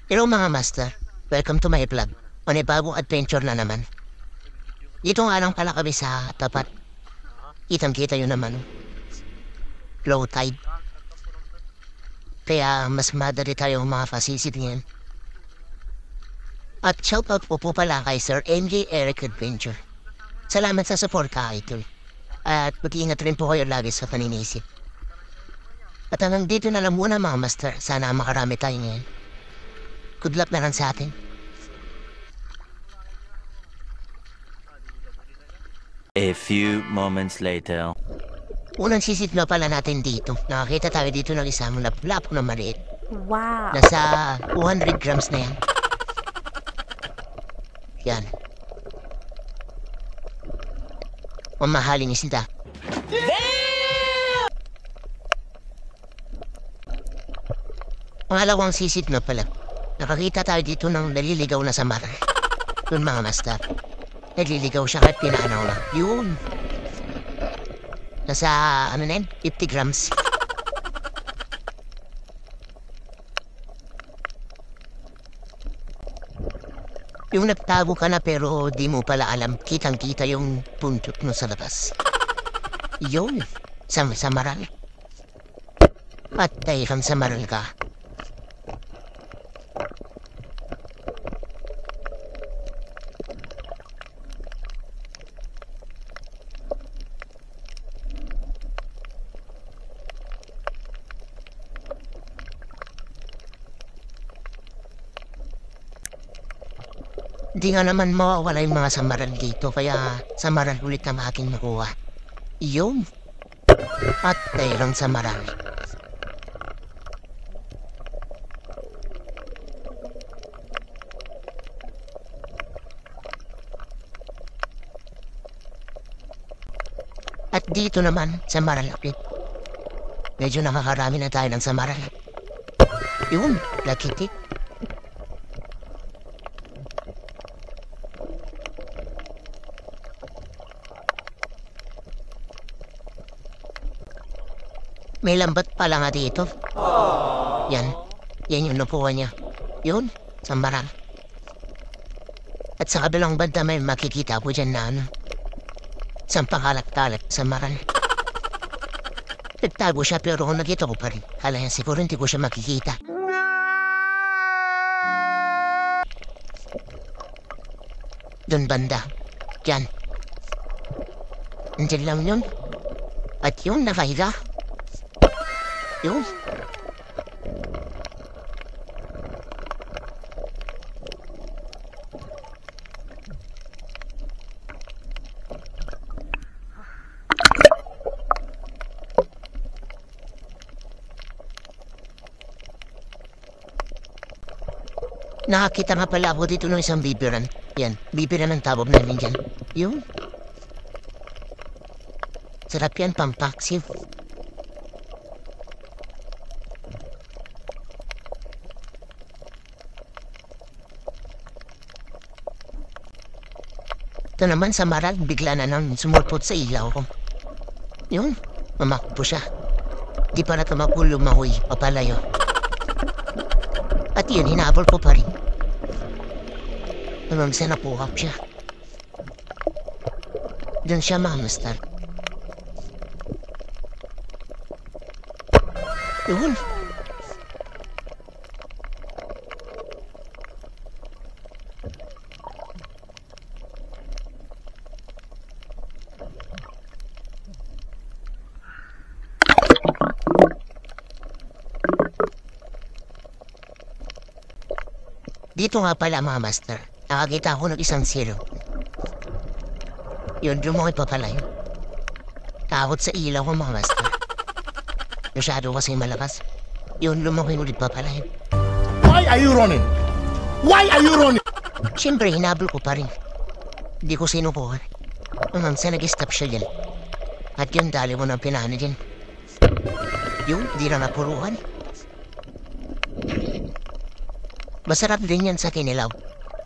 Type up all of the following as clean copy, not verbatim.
Hello mga master, welcome to my vlog. Bagong adventure na naman. Dito nga lang pala kami sa tapat. Kitang-kita yun naman. Low tide. Kaya mas madali tayong mga facility niyan. At shoutout po pala kay Sir MJ Eric Adventure. Salamat sa support ka, idol. At mag-iingat rin po kayo lagi sa paninisip. At hanggang dito na lang muna mga master. Sana makarami tayo ngayon. Good luck na lang sa atin. A few moments later. Unang sisit na pala natin dito. Nakakita tayo dito ng isang laplap na maliit. Wow. Nasa 200 grams na yan. Yan. Mamahalin isda. Pangalawang sisit na pala. Nakakita tayo dito ng naliligaw na samar. Yun mga master. Naliligaw siya kahit pinaanaw na. Yun. Nasa, ano na yun? 50 grams. Yung nagtago ka na pero di mo pala alam. Kitang-kita yung puntot mo sa labas. Yun. Samaral. Patay kang samaral ka. Di nga naman mawawala yung mga samaral dito, kaya samaral ulit na aking makuha. Iyon. At tayong samaral. At dito naman, samaral ulit. Medyo nakakarami na tayo ng samaral. Yun, lakitik. May lambat pala nga dito. Yan. Yan yung napuha niya. Yun. Samaral. At sa kabilang banda may makikita po dyan na ano. Isang pangalat-kalat samaral. Nagtago siya pero kung nakita ko pa rin. Kala yan siguro hindi ko siya makikita. Doon banda. Yan. Nandiyan lang yun. At yun nakahiga. Yun. Nakakita nga pala ako dito ng isang bibiran. Yan, bibiran ng tabob namin dyan. Yun. Sarap yan, pampaksiw. Ito naman sa maral, bigla na nang sumulpot sa ilaw ko. Yun, mamakbo siya. Di pa na tumakbo lumahoy, papalayo. At yun, hinabol ko pa rin. Hanggang sa napuhap siya. Doon siya mamastar. Yun. Dito nga pala mga master, nakakita ako ng isang zero. Yun, lumoy pa pala yun. Takot sa ilaw ko mga master. Masyado kasi malakas. Yun, lumoy ulit pa pala yun. Why are you running? Why are you running? Siyempre, hinabol ko pa rin. Hindi ko sinukuhan. Hanggang sa nag-stop siya dyan. At yun, dali mo ng pinana dyan. Yun, di na napuruhan. Masarap din yan sa kinilaw.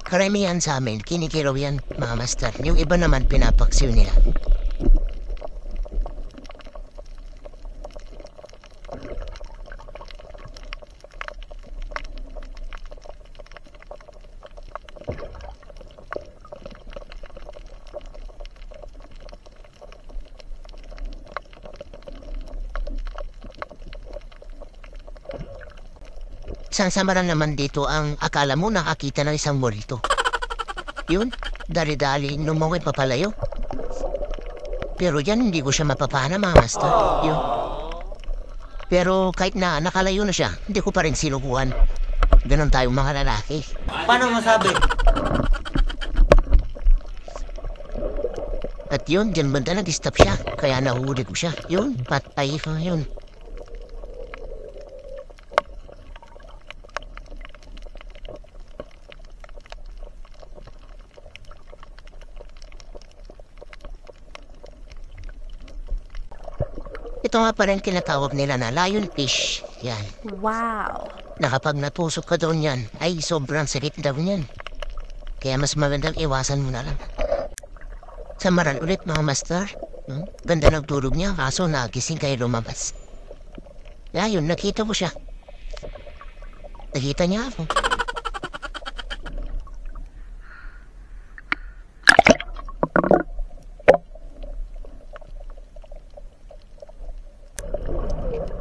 Karamihan sa amin, kinikilaw yan, mga master. Yung iba naman pinapaksiw nila. Sansamaran naman dito ang akala mo nakakita ng isang multo. Yun, dali-dali lumaway papalayo. Pero yan hindi ko siya mapapana mga master. Yun. Pero kahit na nakalayo na siya, hindi ko pa rin sinukuhan. Ganon tayong mga lalaki. Paano masabi? At yun, dyan banda nag-stop siya. Kaya nahuli ko siya. Yun, patay ko yun. Ito nga pa rin kinatawag nila na lionfish. Yan. Wow. Na kapag natusok ka doon yan, ay sobrang sakit daw yan. Kaya mas magandang iwasan mo na lang. Samaran ulit mga master. Ganda ng tulog niya kaso nagising kayo lumabas. Ayun, nakita ko siya. Nakita niya ako.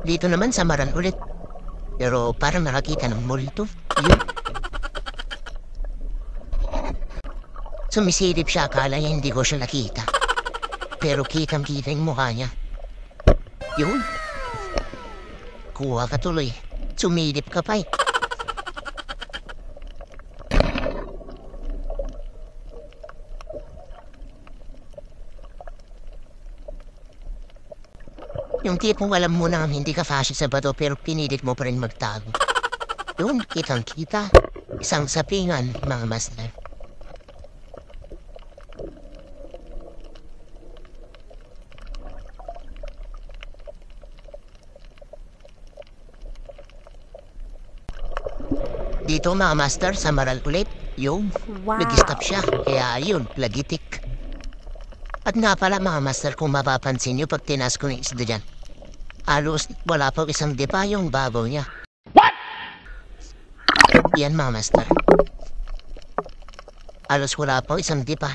Dito naman samaran ulit. Pero parang nakakita ng multo. Yun. Sumisilip siya, akala niya hindi ko siya nakita. Pero kitang-kita yung mukha niya. Yun. Kuha ka tuloy. Sumilip ka pa eh. Yung tipong alam mo na hindi ka fashion sa bato pero pinilit mo pa rin magtago. Yun, kitang-kita. Isang sapingan, mga master. Dito mga master, sa Maral ulit, yung Wow. nag-stop siya. Kaya yun, plagitik. At nga pala mga master, kung mapapansin nyo pag tinas ko ng isda dyan, halos wala pa isang dipa yung babaw niya. What? Yan mga master. Halos wala pa isang dipa.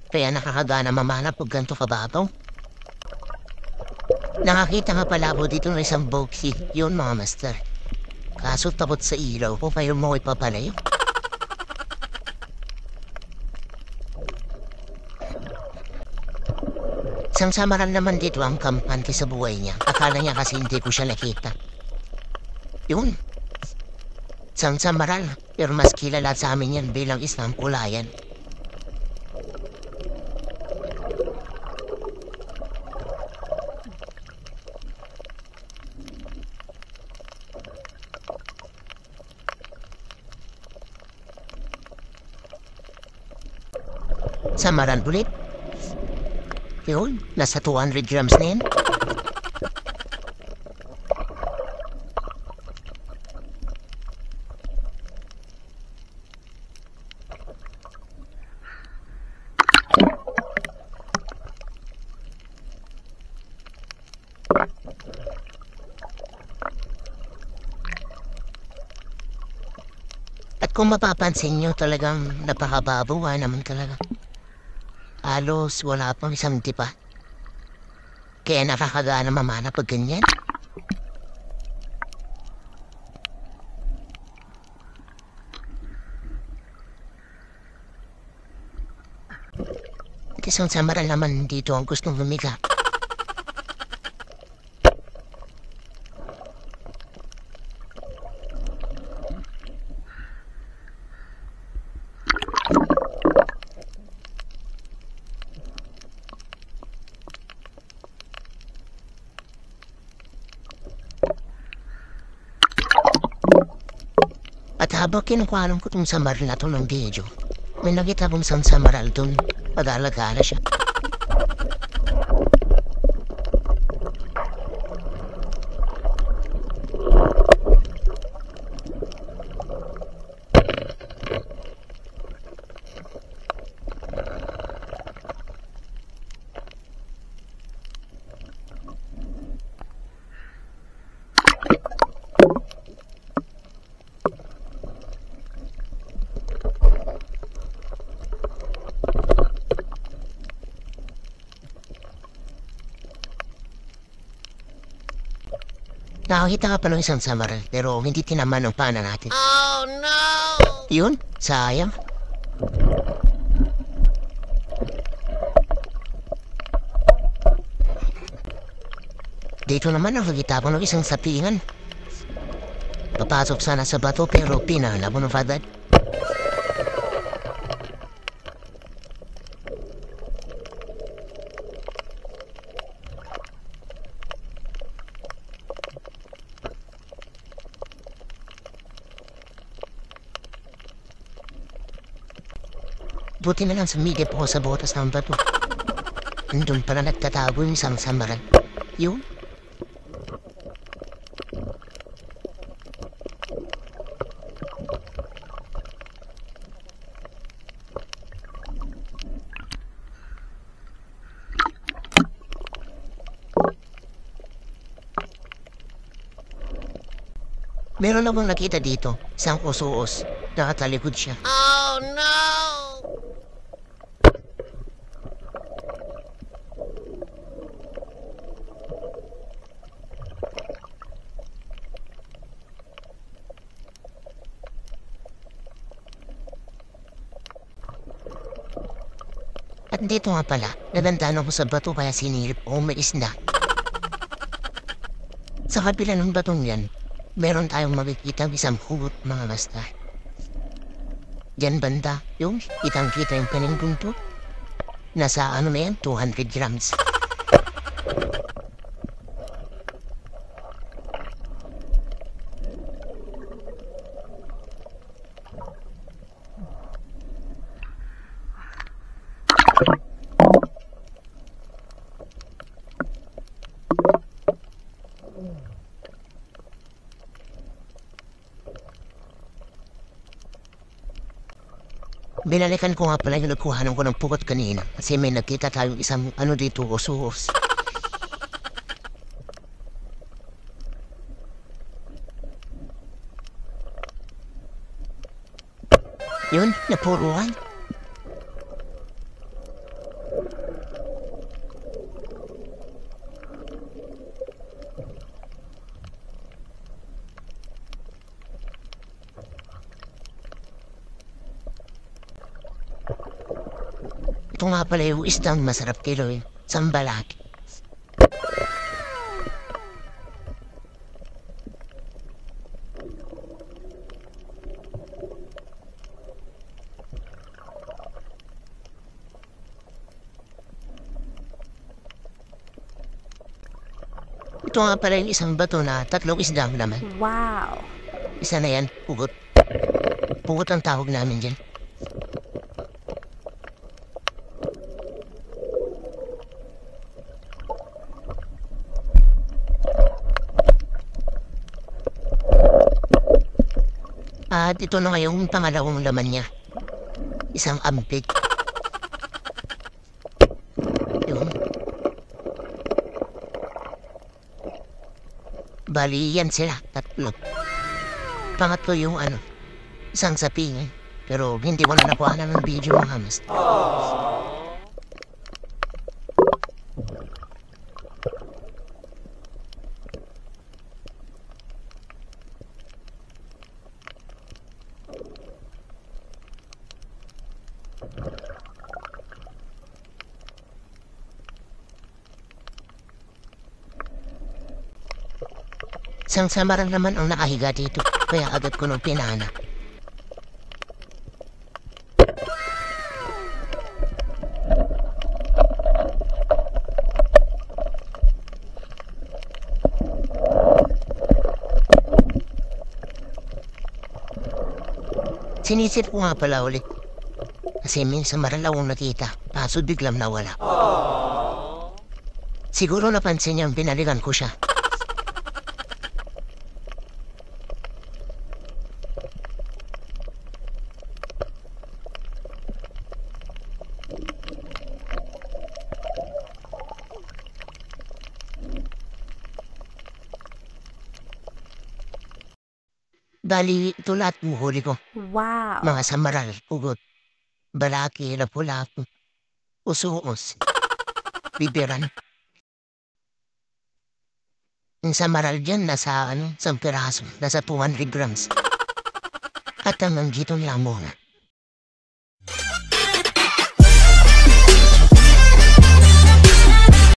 Kaya nakakagana mamana pag ganito kababaw. Nakakita nga pala po dito ng isang boxy. Yun mga master. Kaso tapot sa ilaw ko kayo mo ipapalayo. Isang samaran naman dito ang kampante sa buhay niya. Akala niya kasi hindi ko siya nakita. Yun. Isang samaran. Pero mas kilala sa amin yan bilang isang kulayan. Samaran ulit. Yun, nasa 200 grams na yan. At kung mapapansin nyo talagang napakababaw naman talaga. Halos wala pang isang tipa. Kaya nakakagana mamana pag ganyan. At isang samaran naman dito ang gustong lumiga. At habang kinukuhanan ko itong samaral na ito ng video, may nakita kong isang samaral doon. Pag-alagala siya. Nakakita ka pa ng isang samaral pero hindi tinaman ng pana natin. Oh no! Yun, sayang. Dito naman nakakita ko ng isang sapingan. Papasok sana sa bato pero pinalabo ng fadad. Buti na lang sumigip ako sa botas ng bato. Nandun pala nagtatago yung isang samaral. Yun. Meron akong nakita dito, isang usuos. Nakatalikod siya. Oh no! At dito nga pala, nadandanan ko sa bato kaya sinilip ko may isda. Sa kabila ng batong yan, meron tayong makikita isang hugot mga basta. Diyan banda, yung kitang-kita yung kaning buntot. Nasa ano na yan, 200 grams. Binalikan ko nga pala yung nagkuhanan ko ng pugot kanina kasi may nakita tayong isang ano dito, usuos. Yun, napuruan. Ito nga pala yung isdang masarap kiloin. Sambalaki. Ito nga pala yung isang bato na tatlong isdang naman. Wow! Isa na yan, pugot. Pugot ang tawag namin dyan. At ito na ngayong pangalawang laman niya. Isang ampig. Yun. Bali yan sila, tatlo. Pangatlo yung ano, isang sapingan. Pero hindi ko na nakuha ng video mga mas. Isang samaran naman ang nakahiga dito, kaya agad ko nung pinana. Sinisip ko nga pala ulit. Kasi minsan maral akong nakita, kaso biglang nawala. Siguro napansin niyang binalikan ko siya. Bali, ito lahat ng huli ko. Wow! Mga samaral, ugot, balaki, lapu-lapu, usuos, biberan. Yung sa maral dyan, nasa, 1 piraso. Nasa 200 grams. At hanggang dito lang muna.